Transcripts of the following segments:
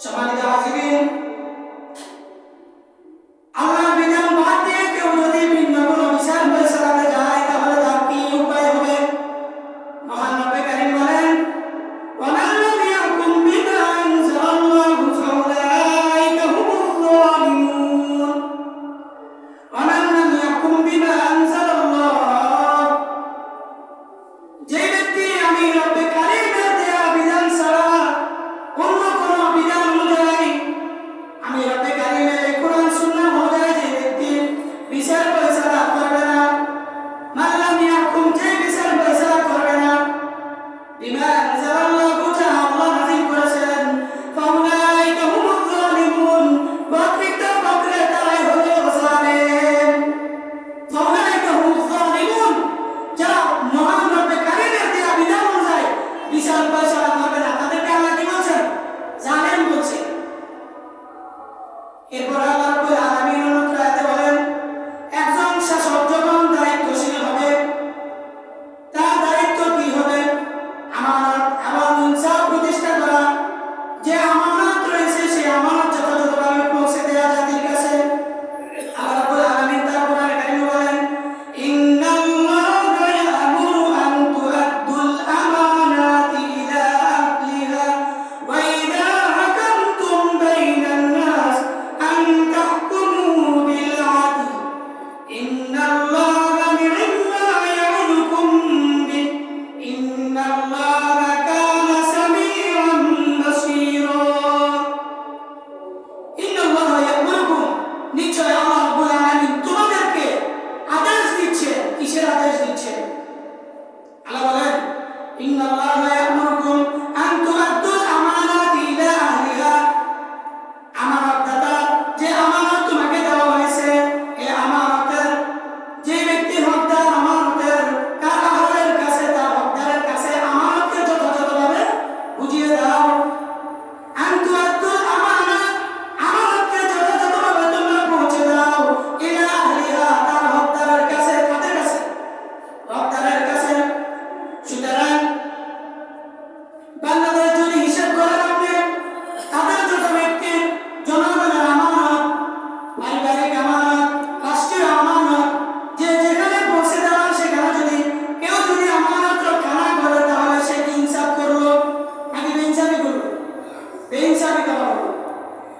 সম্মানিত হাজিরিন, আল্লাহর বিধান বাদ দিয়ে কেউ যদি ভিন্ন কোনো বিচার ফয়সালাতে যায় তাহলে তার কি উপায় হবে? মহান রব্বে কারীম বলেন, ওয়ামান লাম ইয়াহকুম বিমা আনজালাল্লাহু ফাউলাইকা হুমুয যালিমুন। ওয়ামান লাম ইয়াহকুম বিমা আনজালাল্লাহ, যে ব্যক্তি আমি রব্বে কারীমের দেয়া বিধান ছাড়া অন্য কোনো বিধান অনুযায়ী, আমি রব্বে কারীমের এই কোরআন সুন্নাহ অনুযায়ী যে ব্যক্তি বিচার ফয়সালা করবে না, মান লাম ইয়াহকুম, যে বিচার ফয়সালা করবে না বিমা আনজালাল্লাহু, যা আল্লাহ নাযিল করেছেন, ফাউলাইকা হুমুয যালিমুন, প্রকৃতপক্ষে তারাই হলো জালিম। ফাউলাইকা হুমুয যালিমুন, যারা মহান রব্বে কারীমের দেয়া বিধান অনুযায়ী বিচার ফয়সালা করবে না, তাদেরকে আল্লাহ কি বলছেন? জালিম বলছেন। এরপর আল্লাহ রাব্বুল আলামিন অন্য আয়াতে বলেন, একজন শাসক যখন দায়িত্বশীল হবে, তার দায়িত্ব কি হবে? আমানত এবং ইনসাফ প্রতিষ্ঠা করা। যে আমানত রয়েছে সেই আমানত যথাযথভাবে পৌঁছে দেওয়া জাতির কাছে। আল্লাহ রাব্বুল আলামিন তার কোরআনে কারিমে বলেন, ইন্নাল্লাহা ইয়া'মুরু আন তু'আদ্দুল আমানাতি ইলা আহলিহা ওয়া ইযা হাকামতুম বাইনান নাস আন তাহকুমু বিল আদল, ইন্নাল্লাহা নি'ম্মা ইয়া'iদুকুম বিহি, ইন্নাল্লাহা কানা সামিআন বাসীরা। ইন্নাল্লাহা ইয়া'মুরুকুম, নিশ্চয় আল্লাহ রাব্বুল আলামিন তোমাদেরকে আদেশ দিচ্ছেন। কিসের আদেশ দিচ্ছেন? আল্লাহ বলেন, ইন্নাল্লাহা ইয়া'মুরুকুম আন তু'আদ্দুল আমানাতি ইলা আহলিহা, আমানতদাতা, যে আমানত তোমাকে দেওয়া হয়েছে, এই আমানতের যে ব্যক্তি হকদার, আমানতের তার আহলের কাছে, তার হকদারের কাছে আমানতকে যথাযথভাবে বুঝিয়ে দাও। আন তু'আদ্দুল আমানাত, আমানতকে যথাযথভাবে তোমরা পৌঁছে দাও। ইলা আহলিহা, তার হকদারের কাছে। কাদের কাছে? হকদারের কাছে। সুতরাং বাংলাদেশ যদি হিসাব করেন আপনি, তাদের যত ব্যক্তির জনগণের আমানত, পারিবারিক আমানত, রাষ্ট্রীয় আমানত, যে যেখানে পৌঁছে দেওয়া সেখানে যদি কেউ যদি আমানত রক্ষা না করে, তাহলে সে কি ইনসাফ করলো নাকি বেইনসাফি করলো? বেইনসাফি করা হলো।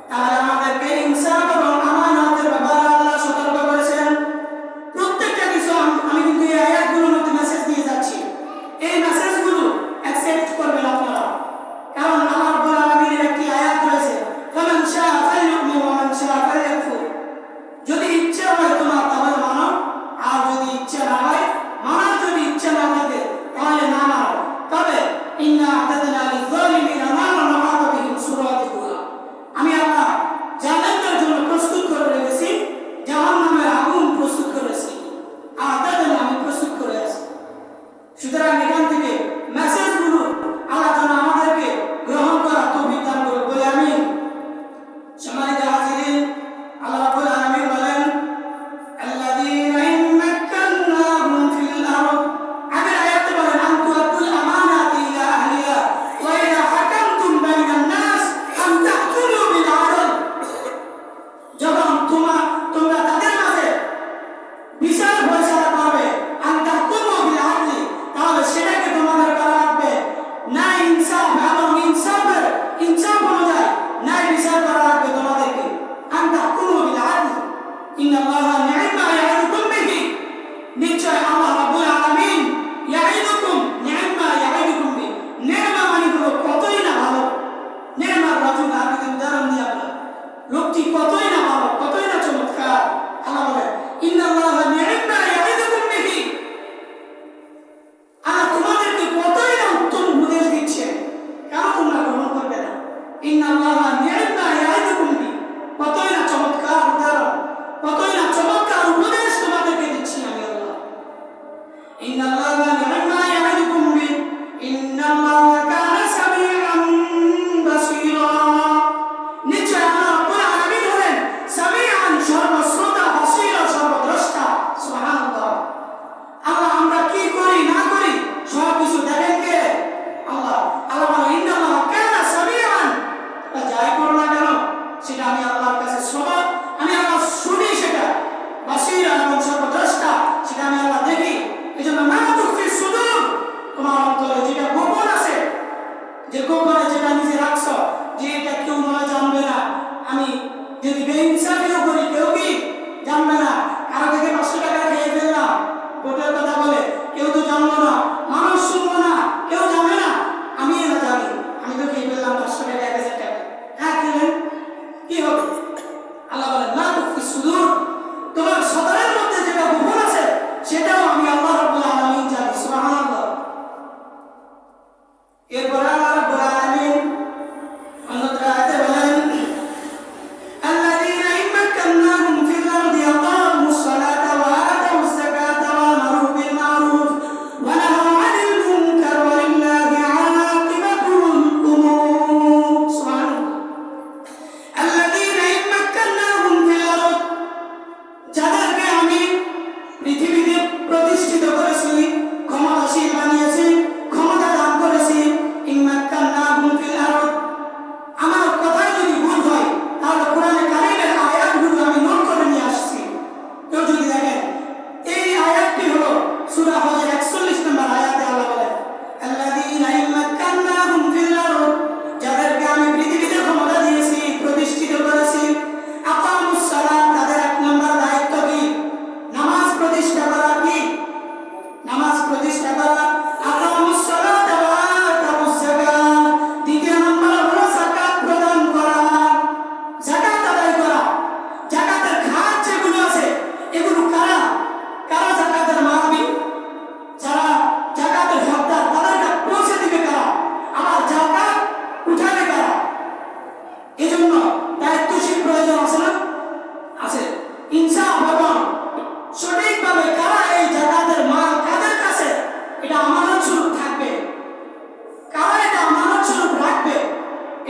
তাহলে আমাদেরকে ইনসাফ এবং আমানতের ব্যাপারে আল্লাহ সতর্ক করেছেন। প্রত্যেকটা কিছু আমি কিন্তু এই আয়াতগুলোর মধ্যে মেসেজ দিয়ে যাচ্ছি। এই মেসেজগুলো অ্যাকসেপ্ট করবেন আপনারা, কারণ আল্লাহ রাব্বুল আলামিনের একটি আয়াত রয়েছে, ফামান শাআ ফালইউমিন ওয়া মান শাআ ফালইয়াকফুর। যদি ইচ্ছা হয় তোমার তাহলে মানো, আর যদি ইচ্ছা না হয়, মানার যদি ইচ্ছা না থাকে তাহলে না মানো। তবে ইন্না আ'তাদনা লিয-যালিমিনা নারান আহাতা বিহিম সুরাদিকুহা, আমি আল্লাহ জালিমদের জন্য প্রস্তুত করে রেখেছি, জাহান্নামের আগুন প্রস্তুত করেছি। আ'তাদনা, আমি প্রস্তুত করে আছি। সুতরাং এখান থেকে মেসেজগুলো আল্লাহ যেন আমাদেরকে গ্রহণ করার তৌফিক দান করুন, বলে আমিন। সম্মানিত হাজিরিন, আল্লাহ রাব্বুল আলামিন বলেন, আল্লাযীনা ইন মাক্কান্নাহুম ফিল আরদ, আগের আয়াতে বলেন আন তু'আদ্দুল আমানাতি ইলা আহলিহা ওয়া ইযা হাকামতুম বাইনান নাস আন তাহকুমু বিল আদল, যখন তোমরা তাদের মাঝে বিচার ফয়সালা করবে, আন তাহকুমু বিল আদলি, তাহলে সেটাকে তোমাদের করা লাগবে ন্যায় ইনসাফ এবং ইনসাফ অনুযায়ী ন্যায় বিচার করা লাগবে তোমাদেরকে। আন তাহকুমু বিল আদল, ইন্নাল্লাহা নি'ম্মা ইয়া'iদুকুম বিহি, নিশ্চয় আল্লাহ রাব্বুল আলামিন ইয়া'iদুকুম, নি'ম্মা ইয়া'iদুকুম বিহি, নি'ম্মা মানে হলো কতই না ভালো। নি'ম্মার রাজুল, আমি যদি উদাহরণ দিই আপনার, লোকটি কতই না ভালো, কতই না চমৎকার। আল্লাহ বলেন, ইন্নাল্লাহা নি'ম্মা ইয়া'iদুকুম বিহি, আল্লাহ তোমাদেরকে কতই না উত্তম উপদেশ দিচ্ছেন, কেন তোমরা গ্রহণ করবে না? ইন্নাল্লাহা নি'ম্মা ইয়া'iদুকুম বিহি, কতই না চমৎকার উদাহরণ, কতই না চমৎকার উপদেশ তোমাদেরকে দিচ্ছি আমি আল্লাহ। ইন্নাল্লাহা নি'ম্মা ইয়া'iদুকুম বিহি, ইন্নাল্লাহা কানা সামিআন বাসীরা, নিশ্চয় আল্লাহ রাব্বুল আলামিন হলেন সামিআন, সর্বশ্রোতা, বাসীরা, সর্বদ্রষ্টা। সুবহানাল্লাহ। আল্লাহ আমরা কি করি না করি সব কিছু দেখেন কে? আল্লাহ। আল্লাহ বলেন, ইন্নাল্লাহা কানা সামিআন, যাই 500 টাকা 1000 টাকা হ্যাঁ খেলেন কি হবে আল্লাহ বলেন না তুফি সুদূর তোমার সদরের মধ্যে যেটা গোপন আছে সেটাও আমি আল্লাহ রাব্বুল আলামিন জানি সুবহানাল্লাহ এরপর আল্লাহ রাব্বুল আলামিন অন্যত্র আয়াতে বলেন الذين إن مكناهم في الأرض أقاموا الصلاة وآتوا الزكاة وأمروا بالمعروف ونهوا عن المنكر ولله عاقبة الأمور سبحان الله الذين إن مكناهم في الأرض যাদেরকে আমি পৃথিবীতে প্রতিষ্ঠিত করেছি ক্ষমতাশীল বানিয়েছি ক্ষমতা দান করেছি ইন মাক্কান্নাহুম ফিল আরদ আমার কথাই যদি ভুল হয় তাহলে কোরআনে কারীমের আয়াতগুলো আমি নোট করে নিয়ে আসছি কেউ যদি দেখেন এই আয়াতটি হলো সূরা হজের 41 নম্বর আয়াতে আল্লাহ বলেন আল্লাযীনা ইন মাক্কান্নাহুম ফিল আরদ যাদেরকে আমি পৃথিবীতে ক্ষমতা দিয়েছি প্রতিষ্ঠিত করেছি আকামুস সালাত তাদের এক নম্বর দায়িত্ব কি নামাজ প্রতিষ্ঠা করা কি নামাজ প্রতিষ্ঠা করা আকামুস সালাত ওয়া আতাউস যাকাত দ্বিতীয় নম্বর হলো যাকাত প্রদান করা যাকাত আদায় করা যাকাতের খাত যেগুলো আছে এগুলো কারা কারা যাকাতের মাহবি যারা যাকাতের হকদার তাদেরকে পৌঁছে দিবে কারা আবার যাকাত উঠাবে কারা এজন্য দায়িত্বশীল প্রয়োজন আছে না আছে ইনসাফ এবং সঠিকভাবে কারা এই যাকাতের মাল কাদের কাছে এটা আমানত স্বরূপ থাকবে কারা এটা আমানত স্বরূপ রাখবে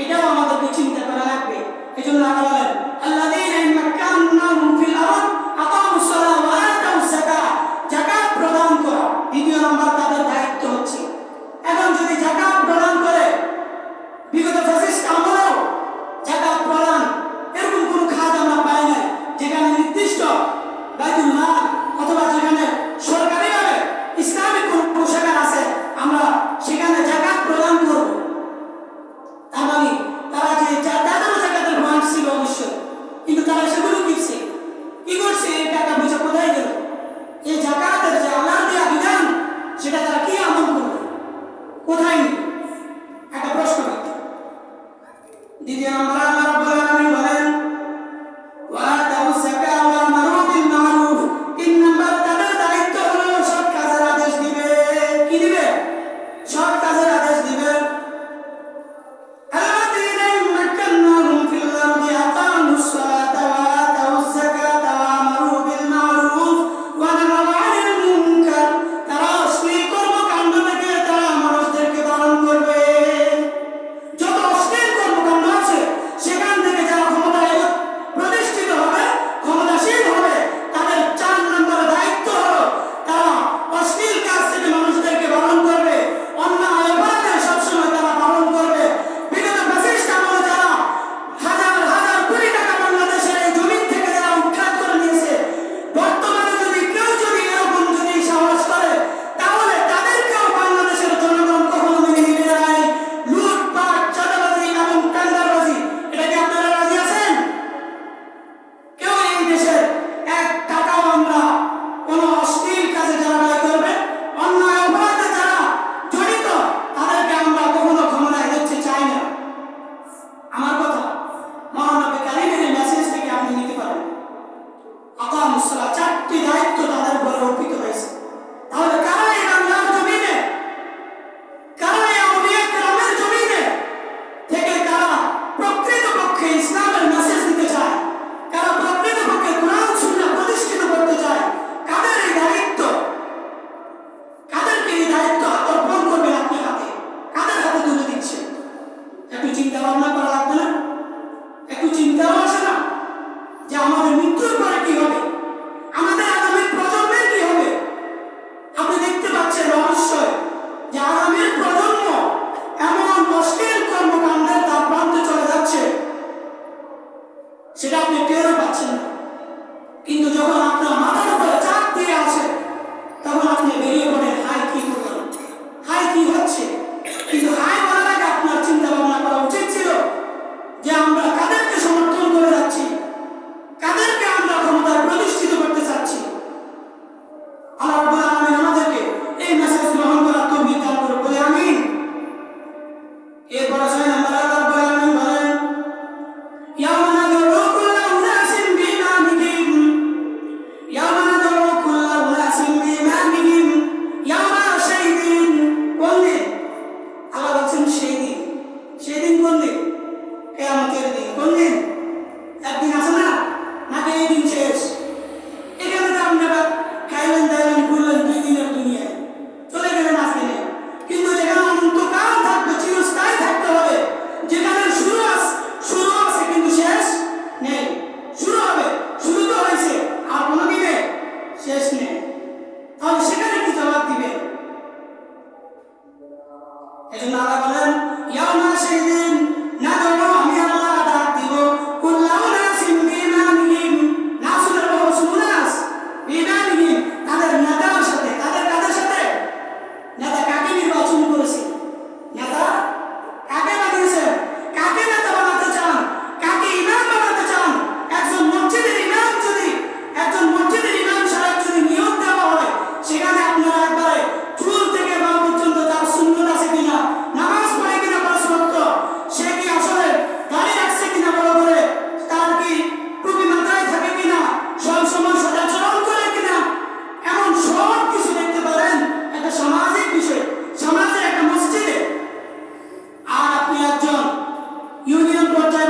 এটাও আমাদেরকে চিন্তা করা লাগবে এজন্য আল্লাহ বলেন আল্লাযীনা ইন মাক্কান্নাহুম ফিল আরদ আকামুস সালাত ওয়া আতাউস যাকাত যাকাত প্রদান করা দ্বিতীয় নম্বর তাদের দায়িত্ব হচ্ছে এখন যদি যাকাত প্রদান করে বিগত ফ্যাসিস্ট আমলেও যাকাত প্রদান এরকম কোন খাত আমরা পাই নাই যেখানে নির্দিষ্ট বাইতুল মাল অথবা যেখানে সরকারিভাবে ইসলামিক কোন কোষাগার আছে আমরা সেখানে যাকাত প্রদান করব তার মানে তারা যে তাদেরও যাকাতের পয়েন্ট ছিল অবশ্যই কিন্তু তারা সেগুলো কিনছে কি করছে এই টাকা পয়সা কোথায় গেল এই যাকাতের যে আল্লাহর দেয়া বিধান সেটা তারা কি আমল করবে কোথায় নিবে একটা প্রশ্ন দ্বিতীয় নম্বর আল্লাহ রাব্বুল আলামিন বলেন ওয়া আতাউস যাকাত ওয়া আমারু বিল মারুফ তিন নম্বর তাদের দায়িত্ব হলো সৎ কাজের আদেশ দিবে কি দিবে সৎ কাজের আদেশ দিবে আল্লাযীনা মাক্কান্নাহুম ফিল আরদি আকামুস সালাতা ওয়া আতাউস যাকাতা ওয়া আমারু বিল মারুফ ওয়া নাহাউ আনিল মুনকার তারা অশ্লীল কর্মকাণ্ড থেকে তারা মানুষদেরকে বারণ করবে যত অশ্লীল কর্মকাণ্ড আছে সেখান থেকে যারা ক্ষমতায় প্রতিষ্ঠিত হবে ক্ষমতাশীল হবে তাদের 4 নম্বর দায়িত্ব হলো তারা অশ্লীল কাজ থেকে মানুষদেরকে বারণ করবে অন্যায় অপরাধের সবসময় তারা বারণ করবে বিগত ফ্যাসিস্ট আমলে যারা হাজার হাজার কোটি টাকা বাংলাদেশের এই জমিন থেকে যারা উৎখাত করে নিয়েছে বর্তমানে যদি কেউ যদি এরকম যদি সাহস করে তাহলে তাদেরকেও বাংলাদেশের জনগণ কখনো মেনে নিবে নাই লুটপাট চাঁদাবাজি এবং টেন্ডারবাজি এটা কি আপনারা রাজি আছেন কেউ এই দেশের এক টাকাও আমরা কোন অশ্লীল কাজে যারা ব্যয় করবে অন্যায় অপরাধে যারা জড়িত তাদেরকে আমরা কখনো ক্ষমতায় দেখতে চাই না আমার কথা মহানবী কারীমের এই মেসেজ থেকে আপনি নিতে পারেন আকামুস সালাত 4টি দায়িত্ব তাদের উপর অর্পিত হয়েছে তাহলে কারা এই বাংলার জমিনে কারা এই আউলিয়া কেরামের জমিনে থেকে কারা প্রকৃতপক্ষে ইসলামের মেসেজ দিতে চায় কারা প্রকৃতপক্ষে কোরআন সুন্নাহ প্রতিষ্ঠিত করতে চায় কাদের এই দায়িত্ব কাদেরকে এই দায়িত্ব অর্পণ করবেন আপনি হাতে কাদের হাতে তুলে দিচ্ছেন একটু চিন্তা ভাবনা করা লাগবে না একটু চিন্তাও আসে না যে আমাদের মৃত্যুর পরে কি হবে আমাদের আগামী প্রজন্মের কি হবে আপনি দেখতে পাচ্ছেন অবশ্যই যে আগামীর প্রজন্ম এমন অশ্লীল কর্মকাণ্ডের তার প্রান্তে চলে যাচ্ছে সেটা আপনি টেরও পাচ্ছেন না কিন্তু যখন আপনার মাথার উপরে চাপ দিয়ে আছে তখন আপনি বেরিয়ে পড়েন হাই কি করলাম হাই কি হচ্ছে কিন্তু হাই বলার আগে আপনার চিন্তা ভাবনা করা উচিত ছিল যে আমরা কাদেরকে সমর্থন করে যাচ্ছি কাদেরকে আমরা ক্ষমতায় প্রতিষ্ঠিত করতে চাচ্ছি আল্লাহ রাব্বুল আলামিন আমাদেরকে এই মেসেজ গ্রহণ করার তৌফিক দান করুন বলে আমিন এরপর 6 নম্বর কিয়ামতের দিন। কোন দিন? একদিন আছে না, নাকি এই দিন শেষ? এখানে তো আপনারা খাইলেন দাইলেন ঘুরলেন 2 দিনের দুনিয়ায় চলে গেলেন আজকে নিয়ে, কিন্তু যেখানে অনন্তকাল থাকবে, চিরস্থায়ী থাকতে হবে, যেখানে শুরু আছে কিন্তু শেষ নেই। শুরু হবে, শুরু তো হয়েছে, আর কোনো দিনে শেষ নেই। তাহলে সেখানে কি জবাব দিবে? এজন্য আল্লাহ বলেন, ইয়াউমা শাইদিন নাদউ, আমি আল্লাহ ডাক দিব কুল্লু নাসিন বিইমানিহিম, নাসুলের বহু নাস বিইমানিহিম, তাদের নেতার সাথে। কাদের সাথে? নেতা কাকে নির্বাচন করেছে? নেতা কাকে বানিয়েছেন? কাকে নেতা বানাতে চান? কাকে ইমাম বানাতে চান? একজন মসজিদের ইমাম সাহেব যদি নিয়োগ দেওয়া হয়, সেখানে আপনারা একবারে চুল থেকে পা পর্যন্ত তার সুন্নত আছে কিনা, নামাজ পড়ে কিনা 5 ওয়াক্ত, সে কি আসলে দাড়ি রাখছে কিনা বড় করে, তার কি টুপি মাথায় থাকে কিনা, সব সময় সদাচরণ করে কিনা, এমন সব কিছু দেখতে পারেন একটা সামাজিক বিষয়, সমাজের একটা মসজিদে। আর আপনি একজন ইউনিয়ন পর্যায়ে